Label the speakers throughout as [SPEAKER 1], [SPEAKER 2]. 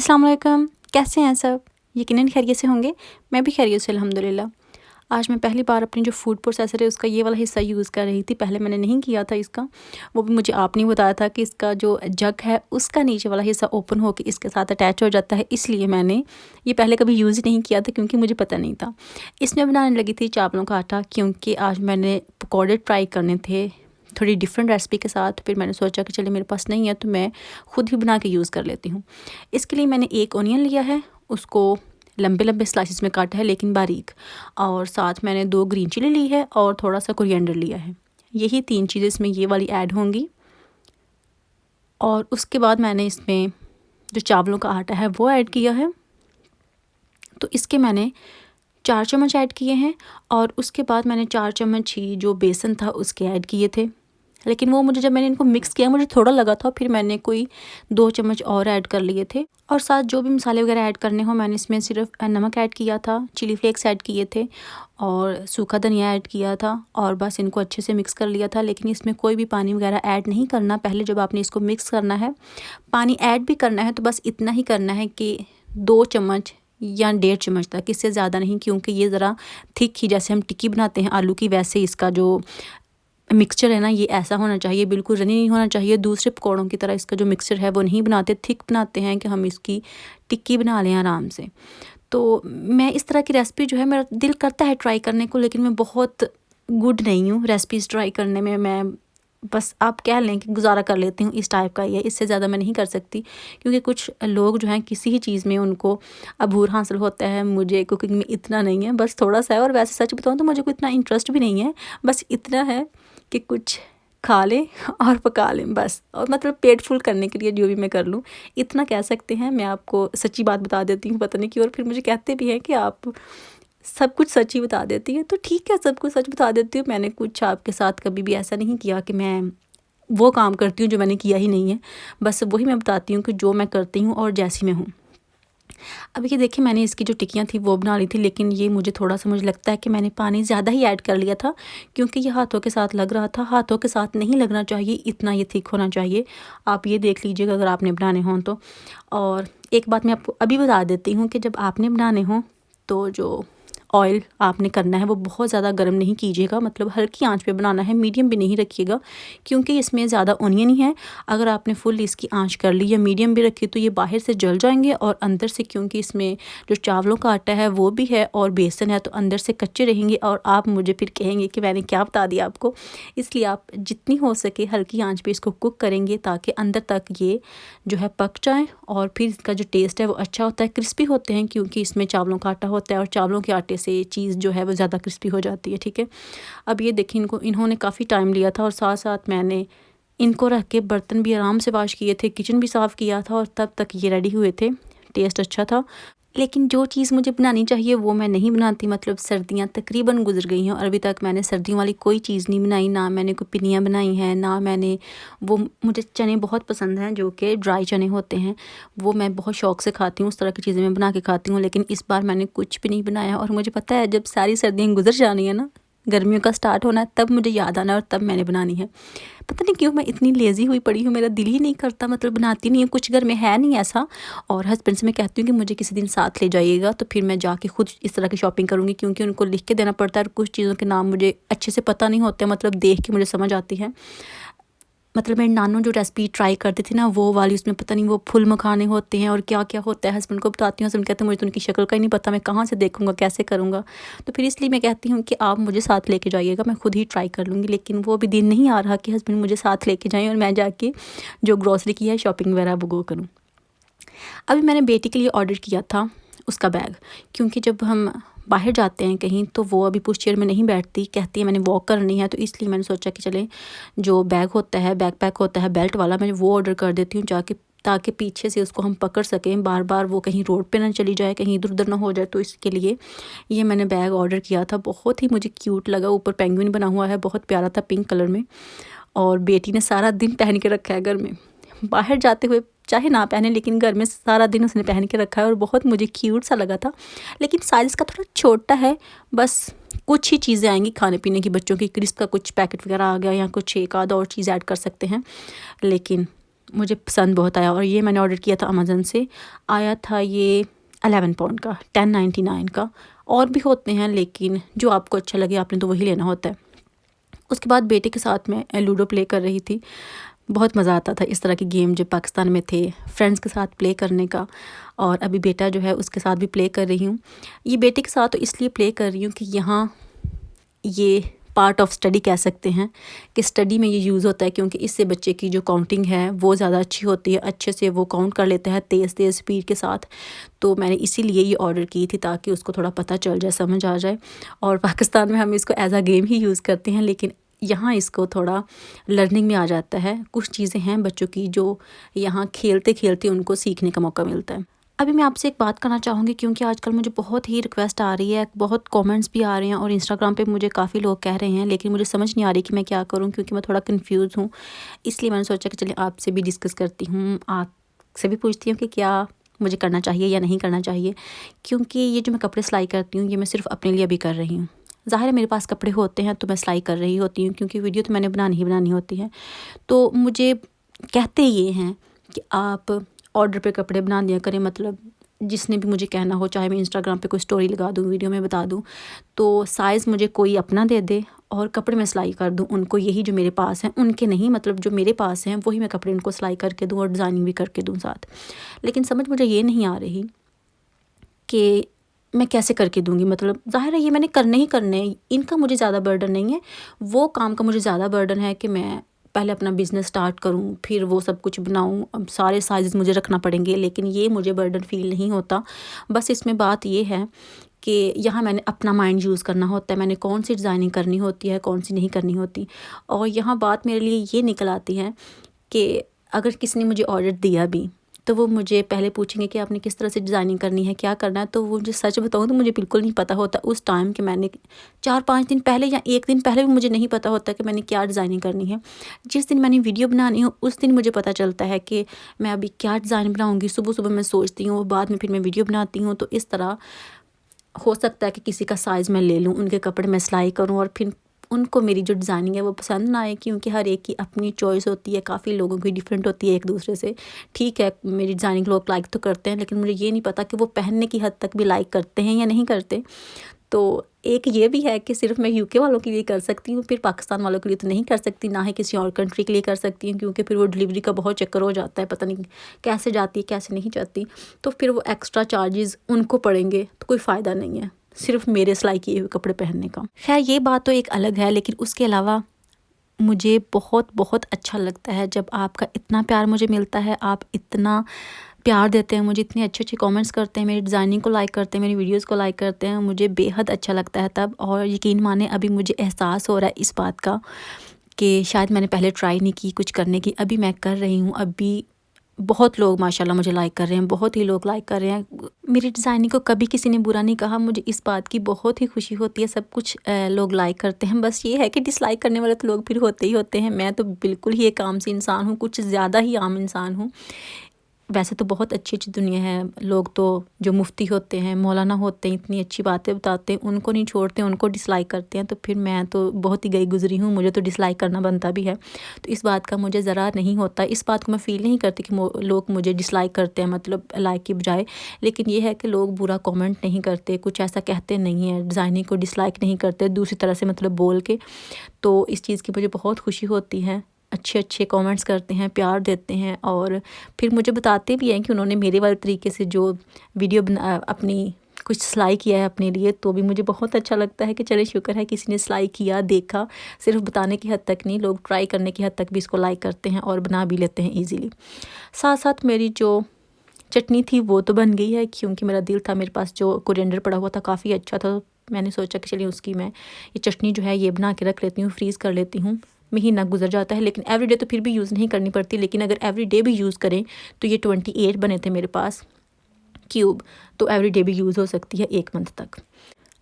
[SPEAKER 1] अस्सलाम वालेकुम, कैसे हैं सब? यकीनन खैरियत से होंगे। मैं भी खैरियत से अल्हम्दुलिल्लाह। आज मैं पहली बार अपनी जो फूड प्रोसेसर है उसका ये वाला हिस्सा यूज़ कर रही थी। पहले मैंने नहीं किया था इसका, वो भी मुझे आपने बताया था कि इसका जो जग है उसका नीचे वाला हिस्सा ओपन होके इसके साथ अटैच हो जाता है, इसलिए मैंने ये पहले कभी यूज़ ही नहीं किया था क्योंकि मुझे पता नहीं था। इसमें बनाने लगी थी चावलों का आटा, क्योंकि आज मैंने पकौड़े ट्राई करने थे थोड़ी डिफरेंट रेसिपी के साथ। फिर मैंने सोचा कि चलिए मेरे पास नहीं है तो मैं खुद ही बना के यूज़ कर लेती हूँ। इसके लिए मैंने एक ऑनियन लिया है, उसको लंबे लंबे स्लाइसिस में काटा है लेकिन बारीक, और साथ मैंने 2 ग्रीन चिली ली है और थोड़ा सा कोरिएंडर लिया है। यही 3 चीज़ें इसमें ये वाली ऐड होंगी। और उसके बाद मैंने इसमें जो चावलों का आटा है वो ऐड किया है, तो इसके मैंने 4 चम्मच ऐड किए हैं। और उसके बाद मैंने 4 चम्मच ही जो बेसन था उसके ऐड किए थे, लेकिन वो मुझे जब मैंने इनको मिक्स किया मुझे थोड़ा लगा था, फिर मैंने कोई 2 चम्मच और ऐड कर लिए थे। और साथ जो भी मसाले वगैरह ऐड करने हो मैंने इसमें सिर्फ नमक ऐड किया था, चिली फ्लेक्स ऐड किए थे और सूखा धनिया ऐड किया था, और बस इनको अच्छे से मिक्स कर लिया था। लेकिन इसमें कोई भी पानी वगैरह ऐड नहीं करना। पहले जब आपने इसको मिक्स करना है, पानी ऐड भी करना है तो बस इतना ही करना है कि 2 चम्मच या 1.5 चम्मच तक, इससे ज़्यादा नहीं, क्योंकि ये ज़रा थिक ही, जैसे हम टिक्की बनाते हैं आलू की, वैसे इसका जो मिक्सचर है ना ये ऐसा होना चाहिए, बिल्कुल रनी नहीं होना चाहिए। दूसरे पकौड़ों की तरह इसका जो मिक्सचर है वो नहीं बनाते, थिक बनाते हैं कि हम इसकी टिक्की बना लें आराम से। तो मैं इस तरह की रेसिपी जो है, मेरा दिल करता है ट्राई करने को, लेकिन मैं बहुत गुड नहीं हूँ रेसिपीज़ ट्राई करने में। मैं बस आप कह लें कि गुजारा कर लेती हूँ, इस टाइप का ही है, इससे ज़्यादा मैं नहीं कर सकती। क्योंकि कुछ लोग जो हैं किसी ही चीज़ में उनको अबूर हासिल होता है, मुझे कुकिंग में इतना नहीं है, बस थोड़ा सा है। और वैसे सच बताऊँ तो मुझे कोई इतना इंटरेस्ट भी नहीं है, बस इतना है कि कुछ खा लें और पका लें बस, और मतलब पेट फुल करने के लिए जो भी मैं कर लूँ इतना कह सकते हैं। मैं आपको सच्ची बात बता देती हूँ, पता नहीं क्यों, और फिर मुझे कहते भी हैं कि आप सब कुछ सच ही बता देती है। तो ठीक है, सब कुछ सच बता देती हूँ। मैंने कुछ आपके साथ कभी भी ऐसा नहीं किया कि मैं वो काम करती हूँ जो मैंने किया ही नहीं है। बस वही मैं बताती हूँ कि जो मैं करती हूँ और जैसी मैं हूँ। अब ये देखिए, मैंने इसकी जो टिक्कियाँ थी वो बना ली थी, लेकिन ये मुझे लगता है कि मैंने पानी ज़्यादा ही ऐड कर लिया था, क्योंकि ये हाथों के साथ लग रहा था। हाथों के साथ नहीं लगना चाहिए, इतना ये थिक होना चाहिए। आप ये देख लीजिएगा अगर आपने बनाने हों तो। और एक बात मैं आपको अभी बता देती हूँ कि जब आपने बनाने हों तो जो ऑयल आपने करना है वो बहुत ज़्यादा गर्म नहीं कीजिएगा, मतलब हल्की आंच पे बनाना है, मीडियम भी नहीं रखिएगा, क्योंकि इसमें ज़्यादा ऑनियन ही है। अगर आपने फुल इसकी आंच कर ली या मीडियम भी रखी तो ये बाहर से जल जाएंगे, और अंदर से, क्योंकि इसमें जो चावलों का आटा है वो भी है और बेसन है, तो अंदर से कच्चे रहेंगे और आप मुझे फिर कहेंगे कि मैंने क्या बता दिया आपको। इसलिए आप जितनी हो सके हल्की आंच पे इसको कुक करेंगे, ताकि अंदर तक ये जो है पक जाए, और फिर इसका जो टेस्ट है वो अच्छा होता है, क्रिस्पी होते हैं, क्योंकि इसमें चावलों का आटा होता है और चावलों के आटे से चीज़ जो है वो ज़्यादा क्रिस्पी हो जाती है। ठीक है, अब ये देखिए, इन्होंने काफ़ी टाइम लिया था, और साथ साथ मैंने इनको रख के बर्तन भी आराम से वॉश किए थे, किचन भी साफ़ किया था, और तब तक ये रेडी हुए थे। टेस्ट अच्छा था, लेकिन जो चीज़ मुझे बनानी चाहिए वो मैं नहीं बनाती। मतलब सर्दियाँ तकरीबन गुजर गई हैं और अभी तक मैंने सर्दियों वाली कोई चीज़ नहीं बनाई, ना मैंने कोई पिनियाँ बनाई हैं, ना मैंने वो, मुझे चने बहुत पसंद हैं जो कि ड्राई चने होते हैं, वो मैं बहुत शौक़ से खाती हूँ, उस तरह की चीज़ें मैं बना के खाती हूँ। लेकिन इस बार मैंने कुछ भी नहीं बनाया, और मुझे पता है जब सारी सर्दियाँ गुजर जानी है ना, गर्मियों का स्टार्ट होना है, तब मुझे याद आना है और तब मैंने बनानी है। पता नहीं क्यों मैं इतनी लेज़ी हुई पड़ी हूँ, मेरा दिल ही नहीं करता, मतलब बनाती नहीं हूँ। कुछ घर में है नहीं ऐसा, और हस्बैंड से मैं कहती हूँ कि मुझे किसी दिन साथ ले जाइएगा, तो फिर मैं जाके खुद इस तरह की शॉपिंग करूँगी, क्योंकि उनको लिख के देना पड़ता है, और कुछ चीज़ों के नाम मुझे अच्छे से पता नहीं होते, मतलब देख के मुझे समझ आती है। मतलब मेरी नानू जो रेसिपी ट्राई करती थी ना वो वाली, उसमें पता नहीं वो फुल मखाने होते हैं और क्या क्या होता है। हस्बैंड को बताती हूँ, हस्बैंड कहते हैं मुझे तो उनकी शक्ल का ही नहीं पता, मैं कहाँ से देखूँगा, कैसे करूँगा। तो फिर इसलिए मैं कहती हूँ कि आप मुझे साथ लेके जाइएगा, मैं खुद ही ट्राई कर लूँगी। लेकिन वो भी दिन नहीं आ रहा कि हस्बैंड मुझे साथ लेके जाएँ और मैं जाके जो ग्रॉसरी की है शॉपिंग वगैरह वो करूँ। अभी मैंने बेटी के लिए ऑर्डर किया था उसका बैग, क्योंकि जब हम बाहर जाते हैं कहीं तो वो अभी पुश चेयर में नहीं बैठती, कहती है मैंने वॉक करनी है। तो इसलिए मैंने सोचा कि चले जो बैग होता है, बैकपैक होता है बेल्ट वाला, मैं वो ऑर्डर कर देती हूँ जाके, ताकि पीछे से उसको हम पकड़ सकें, बार बार वो कहीं रोड पे ना चली जाए, कहीं इधर उधर ना हो जाए। तो इसके लिए ये मैंने बैग ऑर्डर किया था, बहुत ही मुझे क्यूट लगा, ऊपर पेंगुइन बना हुआ है, बहुत प्यारा था पिंक कलर में, और बेटी ने सारा दिन पहन के रखा है घर में। बाहर जाते हुए चाहे ना पहने, लेकिन घर में सारा दिन उसने पहन के रखा है, और बहुत मुझे क्यूट सा लगा था। लेकिन साइज़ का थोड़ा छोटा है, बस कुछ ही चीज़ें आएंगी खाने पीने की, बच्चों की क्रिस्प का कुछ पैकेट वगैरह आ गया, या कुछ एक आध और चीज़ ऐड कर सकते हैं। लेकिन मुझे पसंद बहुत आया। और ये मैंने ऑर्डर किया था अमेज़न से, आया था ये 11 पाउंड का, 10.99 का। और भी होते हैं लेकिन जो आपको अच्छा लगे आपने तो वही लेना होता है। उसके बाद बेटे के साथ मैं लूडो प्ले कर रही थी। बहुत मज़ा आता था इस तरह की गेम जब पाकिस्तान में थे, फ्रेंड्स के साथ प्ले करने का। और अभी बेटा जो है उसके साथ भी प्ले कर रही हूँ। ये बेटे के साथ तो इसलिए प्ले कर रही हूँ कि यहाँ ये पार्ट ऑफ स्टडी कह सकते हैं कि स्टडी में ये यूज़ होता है, क्योंकि इससे बच्चे की जो काउंटिंग है वो ज़्यादा अच्छी होती है, अच्छे से वो काउंट कर लेता है तेज़ तेज़ स्पीड के साथ। तो मैंने इसीलिए ये ऑर्डर की थी ताकि उसको थोड़ा पता चल जाए, समझ आ जाए। और पाकिस्तान में हम इसको एज आ गेम ही यूज़ करते हैं, लेकिन यहाँ इसको थोड़ा लर्निंग में आ जाता है। कुछ चीज़ें हैं बच्चों की जो यहाँ खेलते खेलते उनको सीखने का मौका मिलता है। अभी मैं आपसे एक बात करना चाहूँगी, क्योंकि आजकल मुझे बहुत ही रिक्वेस्ट आ रही है, बहुत कमेंट्स भी आ रहे हैं और इंस्टाग्राम पे मुझे काफ़ी लोग कह रहे हैं, लेकिन मुझे समझ नहीं आ रही कि मैं क्या करूँ, क्योंकि मैं थोड़ा कंफ्यूज हूँ। इसलिए मैंने सोचा कि चलिए आपसे भी डिस्कस करती हूँ, आपसे भी पूछती हूँ कि क्या मुझे करना चाहिए या नहीं करना चाहिए। क्योंकि ये जो मैं कपड़े सिलाई करती हूँ ये मैं सिर्फ अपने लिए भी कर रही हूँ। ज़ाहिर है मेरे पास कपड़े होते हैं तो मैं सिलाई कर रही होती हूँ, क्योंकि वीडियो तो मैंने बनानी ही बनानी होती है। तो मुझे कहते ये हैं कि आप ऑर्डर पे कपड़े बना दिया करें, मतलब जिसने भी मुझे कहना हो, चाहे मैं इंस्टाग्राम पे कोई स्टोरी लगा दूँ, वीडियो में बता दूँ, तो साइज़ मुझे कोई अपना दे दे और कपड़े मैं सिलाई कर दूँ उनको, यही जो मेरे पास हैं उनके नहीं, मतलब जो मेरे पास हैं वही मैं कपड़े उनको सिलाई करके दूँ और डिज़ाइनिंग भी करके दूँ साथ। लेकिन समझ मुझे ये नहीं आ रही कि मैं कैसे करके दूँगी। मतलब ज़ाहिर है ये मैंने करने ही करने हैं, इनका मुझे ज़्यादा बर्डन नहीं है, वो काम का मुझे ज़्यादा बर्डन है कि मैं पहले अपना बिज़नेस स्टार्ट करूँ, फिर वो सब कुछ बनाऊँ, अब सारे साइज़ मुझे रखना पड़ेंगे, लेकिन ये मुझे बर्डन फ़ील नहीं होता। बस इसमें बात ये है कि यहाँ मैंने अपना माइंड यूज़ करना होता है, मैंने कौन सी डिज़ाइनिंग करनी होती है, कौन सी नहीं करनी होती। और यहाँ बात मेरे लिए ये निकल आती है कि अगर किसी ने मुझे ऑर्डर दिया भी तो वो मुझे पहले पूछेंगे कि आपने किस तरह से डिज़ाइनिंग करनी है, क्या करना है। तो वो मुझे सच बताऊँ तो मुझे बिल्कुल नहीं पता होता उस टाइम कि मैंने 4-5 दिन पहले या 1 दिन पहले भी मुझे नहीं पता होता कि मैंने क्या डिज़ाइनिंग करनी है। जिस दिन मैंने वीडियो बनानी हो उस दिन मुझे पता चलता है कि मैं अभी क्या डिज़ाइन बनाऊँगी। सुबह-सुबह मैं सोचती हूँ, बाद में फिर मैं वीडियो बनाती हूँ। तो इस तरह हो सकता है कि किसी का साइज़ मैं ले लूँ, उनके कपड़े मैं सिलाई करूँ और फिर उनको मेरी जो डिज़ाइनिंग है वो पसंद ना आए, क्योंकि हर एक की अपनी चॉइस होती है, काफ़ी लोगों की डिफरेंट होती है एक दूसरे से। ठीक है, मेरी डिज़ाइनिंग लोग लाइक तो करते हैं, लेकिन मुझे ये नहीं पता कि वो पहनने की हद तक भी लाइक करते हैं या नहीं करते। तो एक ये भी है कि सिर्फ मैं यूके वालों के लिए कर सकती हूँ, फिर पाकिस्तान वालों के लिए तो नहीं कर सकती, ना ही किसी और कंट्री के लिए कर सकती हूँ, क्योंकि फिर वो डिलीवरी का बहुत चक्कर हो जाता है, पता नहीं कैसे जाती है कैसे नहीं जाती। तो फिर वो एक्स्ट्रा चार्जेस उनको पड़ेंगे, तो कोई फ़ायदा नहीं है सिर्फ मेरे सिलाई किए हुए कपड़े पहनने का। खैर ये बात तो एक अलग है, लेकिन उसके अलावा मुझे बहुत बहुत अच्छा लगता है जब आपका इतना प्यार मुझे मिलता है, आप इतना प्यार देते हैं मुझे, इतने अच्छे-अच्छे कमेंट्स करते हैं, मेरी डिज़ाइनिंग को लाइक करते हैं, मेरी वीडियोस को लाइक करते हैं, मुझे बेहद अच्छा लगता है तब। और यकीन माने अभी मुझे एहसास हो रहा है इस बात का कि शायद मैंने पहले ट्राई नहीं की कुछ करने की, अभी मैं कर रही हूँ। अभी बहुत लोग माशाल्लाह मुझे लाइक कर रहे हैं, बहुत ही लोग लाइक कर रहे हैं। मेरी डिज़ाइनिंग को कभी किसी ने बुरा नहीं कहा, मुझे इस बात की बहुत ही खुशी होती है। सब कुछ लोग लाइक करते हैं, बस ये है कि डिसलाइक करने वाले तो लोग फिर होते ही होते हैं। मैं तो बिल्कुल ही एक आम सी इंसान हूँ, कुछ ज़्यादा ही आम इंसान हूँ। वैसे तो बहुत अच्छी-अच्छी दुनिया है, लोग तो जो मुफ्ती होते हैं, मौलाना होते हैं, इतनी अच्छी बातें बताते हैं, उनको नहीं छोड़ते, उनको डिसलाइक करते हैं। तो फिर मैं तो बहुत ही गई गुज़री हूँ, मुझे तो डिसलाइक करना बनता भी है। तो इस बात का मुझे ज़रा नहीं होता, इस बात को मैं फ़ील नहीं करती कि लोग मुझे डिसलाइक करते हैं, मतलब लाइक की बजाय। लेकिन ये है कि लोग बुरा कमेंट नहीं करते, कुछ ऐसा कहते नहीं हैं, डिज़ाइनिंग को डिसलाइक नहीं करते दूसरी तरह से मतलब बोल के। तो इस चीज़ की मुझे बहुत खुशी होती है। अच्छे-अच्छे कमेंट्स करते हैं, प्यार देते हैं और फिर मुझे बताते भी हैं कि उन्होंने मेरे वाले तरीके से जो वीडियो अपनी कुछ सिलाई किया है अपने लिए, तो भी मुझे बहुत अच्छा लगता है कि चलिए शुक्र है किसी ने सिलाई किया, देखा। सिर्फ बताने की हद तक नहीं, लोग ट्राई करने की हद तक भी इसको लाइक करते हैं और बना भी लेते हैं ईज़िली। साथ-साथ मेरी जो चटनी थी वो तो बन गई है, क्योंकि मेरा दिल था, मेरे पास जो कोरिएंडर पड़ा हुआ था काफ़ी अच्छा था। तो मैंने सोचा कि चलिए उसकी मैं ये चटनी जो है ये बना के रख लेती हूँ, फ्रीज़ कर लेती हूँ। महीना गुजर जाता है, लेकिन एवरीडे तो फिर भी यूज़ नहीं करनी पड़ती, लेकिन अगर एवरीडे भी यूज़ करें तो ये 28 बने थे मेरे पास क्यूब, तो एवरीडे भी यूज़ हो सकती है 1 मंथ तक।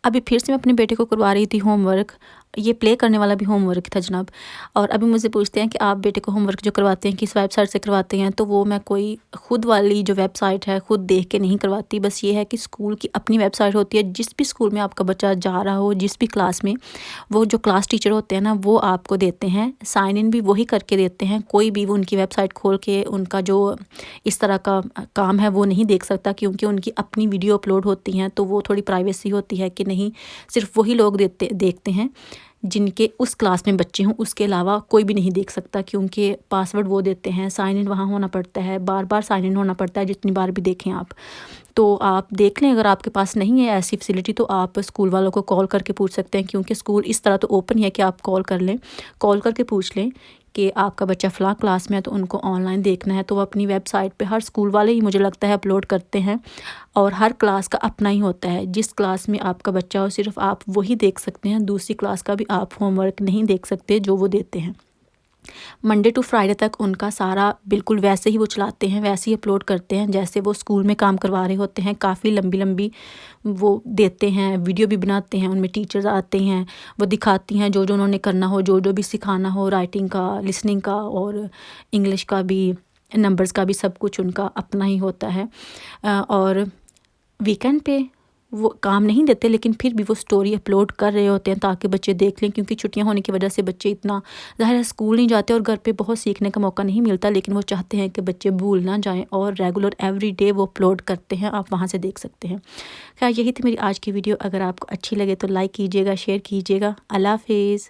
[SPEAKER 1] अभी फिर से मैं अपने बेटे को करवा रही थी होमवर्क। ये प्ले करने वाला भी होमवर्क था जनाब। और अभी मुझसे पूछते हैं कि आप बेटे को होमवर्क जो करवाते हैं किस वेबसाइट से करवाते हैं, तो वो मैं कोई ख़ुद वाली जो वेबसाइट है ख़ुद देख के नहीं करवाती। बस ये है कि स्कूल की अपनी वेबसाइट होती है, जिस भी स्कूल में आपका बच्चा जा रहा हो, जिस भी क्लास में, वो जो क्लास टीचर होते हैं ना वो आपको देते हैं, साइन इन भी वही करके देते हैं। कोई भी वो उनकी वेबसाइट खोल के उनका जो इस तरह का काम है वो नहीं देख सकता, क्योंकि उनकी अपनी वीडियो अपलोड होती हैं, तो वो थोड़ी प्राइवेसी होती है कि नहीं सिर्फ वही लोग देखते हैं जिनके उस क्लास में बच्चे हों, उसके अलावा कोई भी नहीं देख सकता, क्योंकि पासवर्ड वो देते हैं, साइन इन वहाँ होना पड़ता है, बार बार साइन इन होना पड़ता है, जितनी बार भी देखें आप। तो आप देख लें, अगर आपके पास नहीं है ऐसी फैसिलिटी तो आप स्कूल वालों को कॉल करके पूछ सकते हैं, क्योंकि स्कूल इस तरह तो ओपन है कि आप कॉल कर लें, कॉल करके पूछ लें कि आपका बच्चा फ़लाँ क्लास में है तो उनको ऑनलाइन देखना है, तो वो अपनी वेबसाइट पे हर स्कूल वाले ही मुझे लगता है अपलोड करते हैं। और हर क्लास का अपना ही होता है, जिस क्लास में आपका बच्चा हो सिर्फ आप वही देख सकते हैं, दूसरी क्लास का भी आप होमवर्क नहीं देख सकते जो वो देते हैं। मंडे टू फ्राइडे तक उनका सारा बिल्कुल वैसे ही वो चलाते हैं, वैसे ही अपलोड करते हैं जैसे वो स्कूल में काम करवा रहे होते हैं। काफ़ी लंबी लंबी वो देते हैं, वीडियो भी बनाते हैं, उनमें टीचर्स आते हैं, वो दिखाती हैं जो जो उन्होंने करना हो, जो जो भी सिखाना हो, राइटिंग का, लिसनिंग का और इंग्लिश का भी, नंबर्स का भी, सब कुछ उनका अपना ही होता है। और वीकेंड पे वो काम नहीं देते, लेकिन फिर भी वो स्टोरी अपलोड कर रहे होते हैं ताकि बच्चे देख लें, क्योंकि छुट्टियां होने की वजह से बच्चे इतना ज़ाहिर है स्कूल नहीं जाते और घर पे बहुत सीखने का मौका नहीं मिलता, लेकिन वो चाहते हैं कि बच्चे भूल ना जाएं और रेगुलर एवरी डे वो अपलोड करते हैं, आप वहां से देख सकते हैं। खैर यही थी मेरी आज की वीडियो, अगर आपको अच्छी लगे तो लाइक कीजिएगा, शेयर कीजिएगा। अल्लाह हाफिज़।